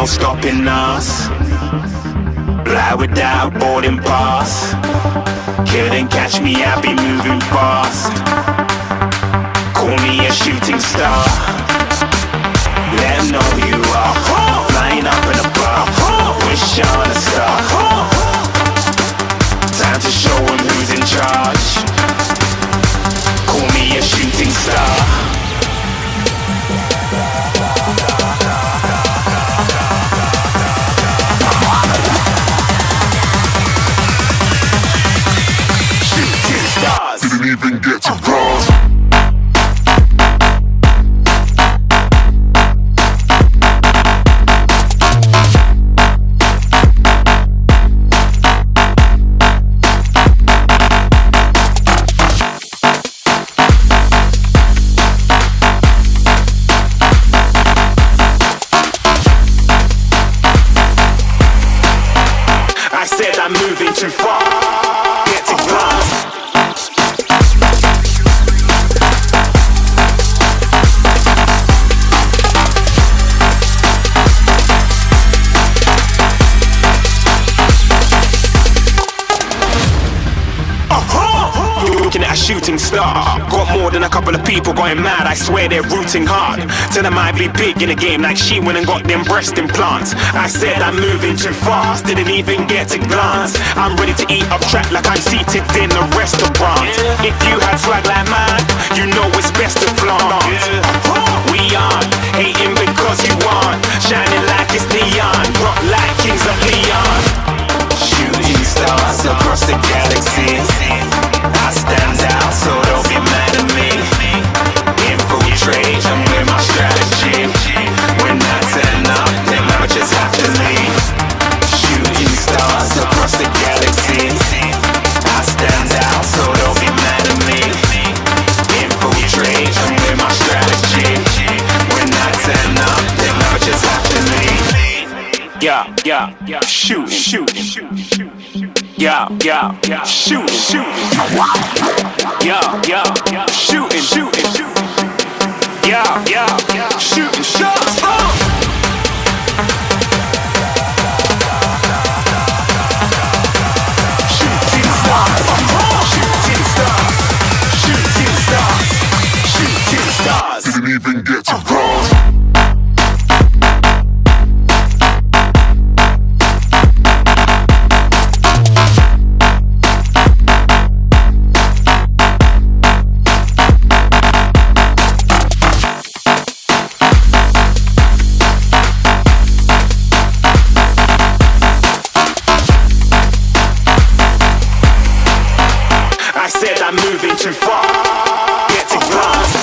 stopping us. Fly without boarding pass. Couldn't catch me, I'll be moving fast. Call me a shooting star. Let 'em know who you are. Flying up in a bar. Wish on a star. Time to show 'em who's in charge. Call me a shooting star. Didn't even get to cross. I said I'm moving too far. Get to glass. Looking at a shooting star. Got more than a couple of people going mad. I swear they're rooting hard. Tell them I be big in the game like she went and got them breast implants. I said I'm moving too fast. Didn't even get to glance. I'm ready to eat up track like I'm seated in a restaurant. If you had swag like mine, you know it's best to flaunt. We aren't hating because you aren't. Shining like it's neon. Rock like kings of Leon. Shooting stars across the galaxy. I stand out, so don't be mad at me. Infiltrate, I'm with my strategy. When I turn up, then I just have to leave. Shooting stars across the galaxy. I stand out, so don't be mad at me. Infiltrate, I'm with my strategy. When I turn up, then I just have to leave. Yeah, shoot, shoot. Yeah, shooting, yeah, shooting, yeah, shooting shots. Shooting stars, shooting stars, shooting stars, shooting stars. Didn't even get to cross. I said I'm moving too far. Get to glass.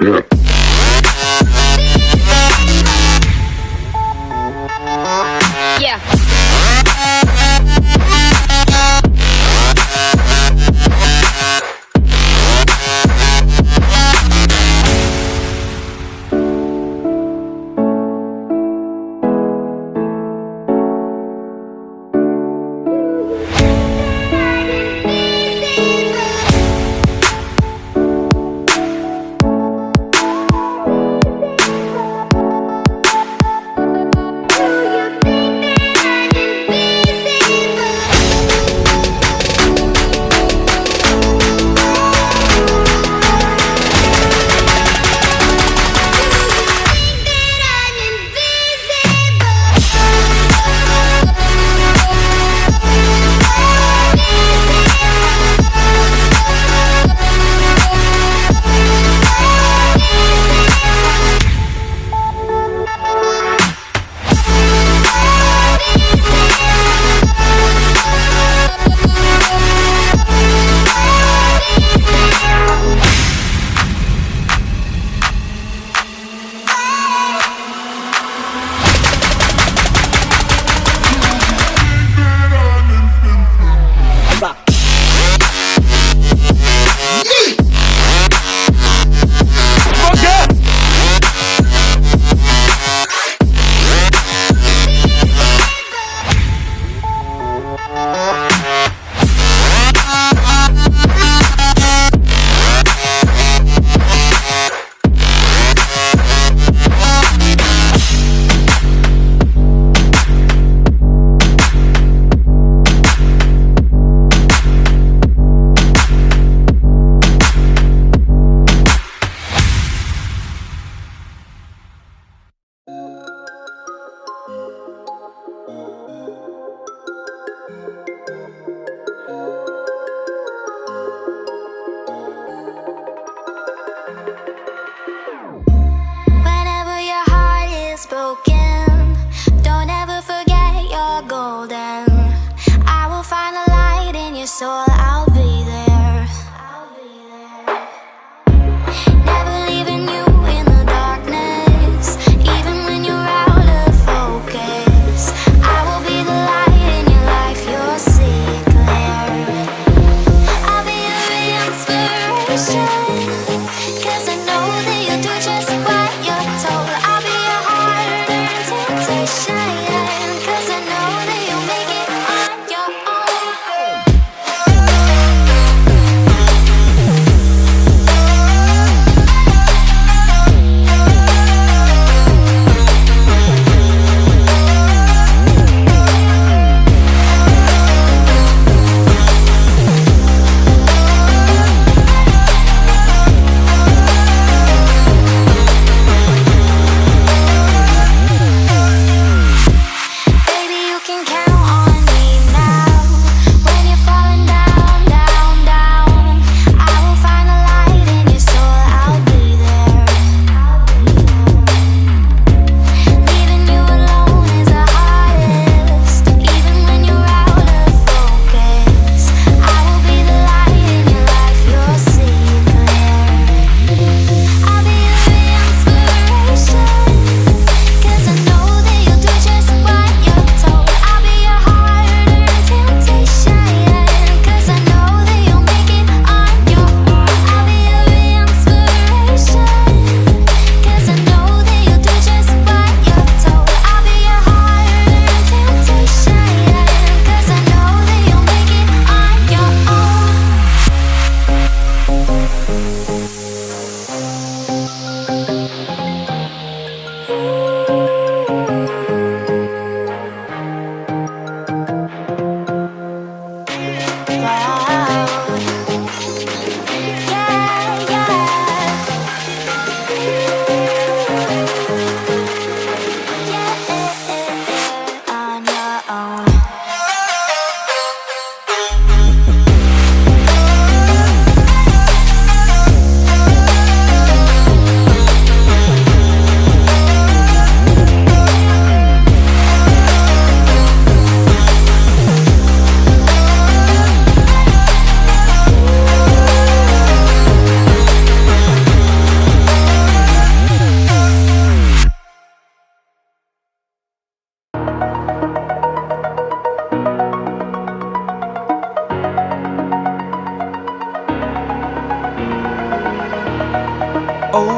Yeah.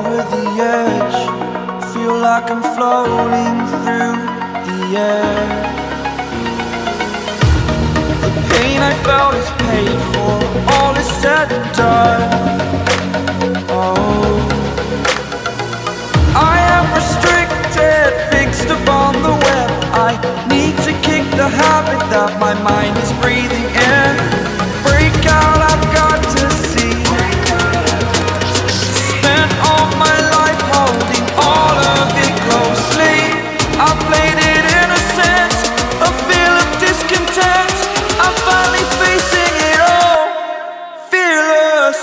over the edge. Feel like I'm floating through the air. The pain I felt is paid for, all is said and done. Oh, I am restricted, fixed upon the web. I need to kick the habit that my mind is breathing in. Break out, I've got to see. Spent all my life holding all of it closely. I played it innocent, a feel of discontent. I'm finally facing it all, fearless.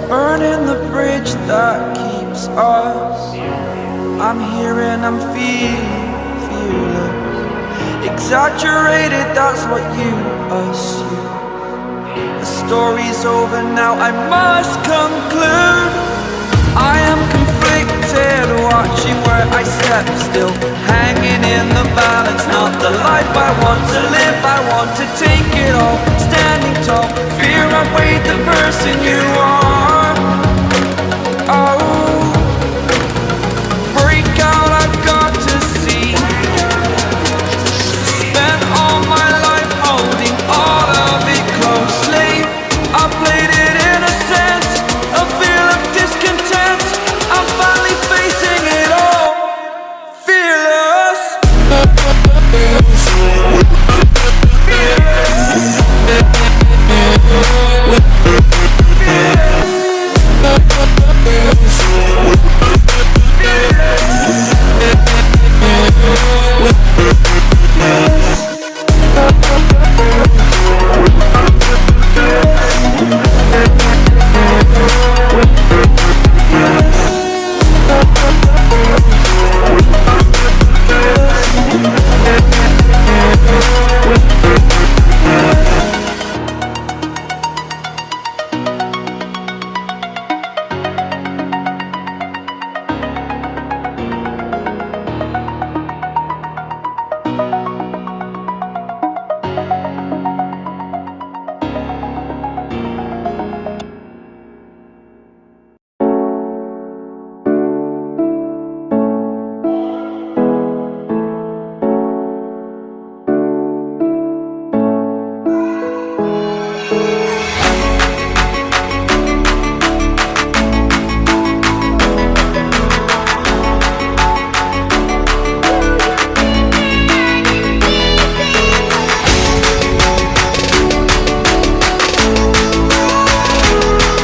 Burning the bridge that keeps us. I'm here and I'm feeling fearless. Exaggerated, that's what you assume. The story's over now, I must conclude. I am conflicted, watching where I step still, hanging in the balance. Not the life I want to live, I want to take it all. Standing tall, fear I weighed the person you